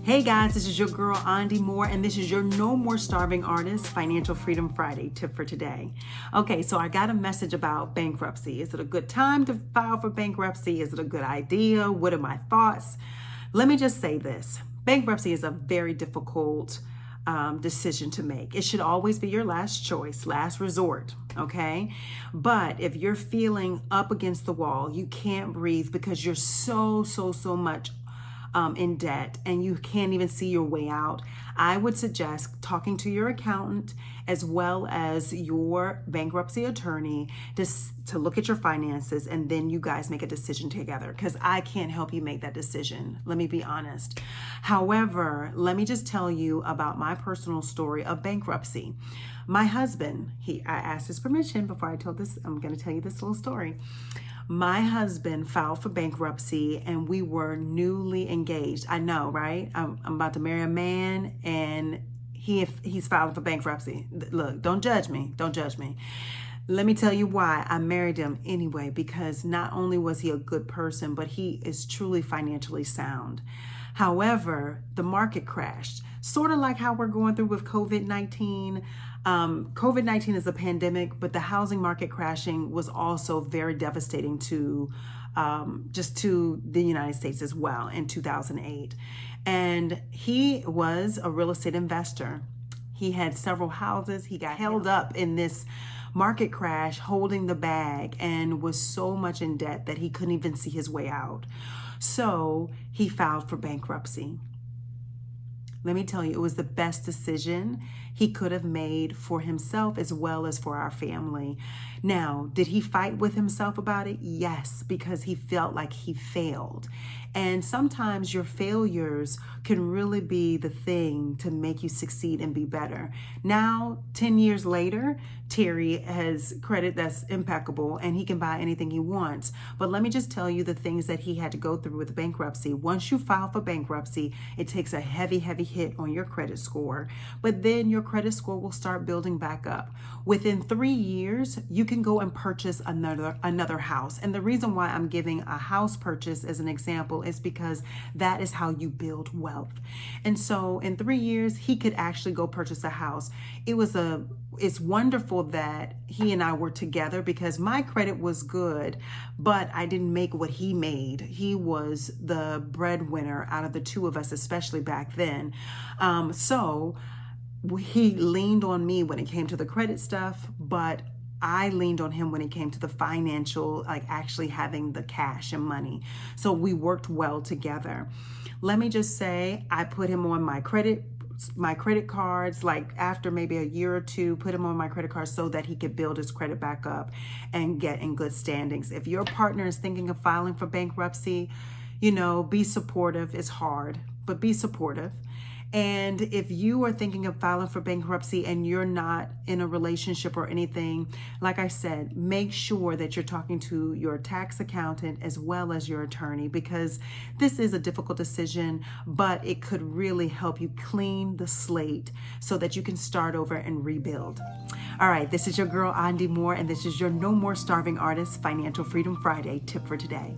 Hey guys, this is your girl Andi Moore, and this is your No More Starving Artist Financial Freedom Friday tip for today. Okay, so I got a message about bankruptcy. Is it a good time to file for bankruptcy? Is it a good idea? What are my thoughts? Let me just say this. Bankruptcy is a very difficult decision to make. It should always be your last choice, last resort, okay? But if you're feeling up against the wall, you can't breathe because you're so much in debt and you can't even see your way out, I would suggest talking to your accountant as well as your bankruptcy attorney to look at your finances, and then you guys make a decision together, because I can't help you make that decision. Let me be honest. However, let me just tell you about my personal story of bankruptcy. My husband, I asked his permission before I told this. I'm going to tell you this little story. My husband filed for bankruptcy and we were newly engaged. I know, right? I'm about to marry a man and he's filing for bankruptcy. Look, don't judge me. Don't judge me. Let me tell you why I married him anyway, because not only was he a good person, but he is truly financially sound. However, the market crashed, sort of like how we're going through with COVID-19. COVID-19 is a pandemic, but the housing market crashing was also very devastating to the United States as well in 2008. And he was a real estate investor. He had several houses. He got held up in this market crash holding the bag and was so much in debt that he couldn't even see his way out. So he filed for bankruptcy. Let me tell you, it was the best decision he could have made for himself as well as for our family. Now, did he fight with himself about it? Yes, because he felt like he failed. And sometimes your failures can really be the thing to make you succeed and be better. Now, 10 years later, Terry has credit that's impeccable and he can buy anything he wants. But let me just tell you the things that he had to go through with bankruptcy. Once you file for bankruptcy, it takes a heavy hit on your credit score, but then your credit score will start building back up. Within 3 years, you can go and purchase another house. And the reason why I'm giving a house purchase as an example is because that is how you build wealth. And so in 3 years, he could actually go purchase a house. It's wonderful that he and I were together because my credit was good, but I didn't make what he made. He was the breadwinner out of the two of us, especially back then. So he leaned on me when it came to the credit stuff, but I leaned on him when it came to the financial, like actually having the cash and money. So we worked well together. Let me just say, I put him on my credit cards, like after maybe a year or two, put him on my credit cards so that he could build his credit back up and get in good standings. If your partner is thinking of filing for bankruptcy, be supportive. It's hard, but be supportive. And if you are thinking of filing for bankruptcy and you're not in a relationship or anything, like I said, make sure that you're talking to your tax accountant as well as your attorney, because this is a difficult decision, but it could really help you clean the slate so that you can start over and rebuild. All right, this is your girl Andi Moore, and this is your No More Starving Artist Financial Freedom Friday tip for today.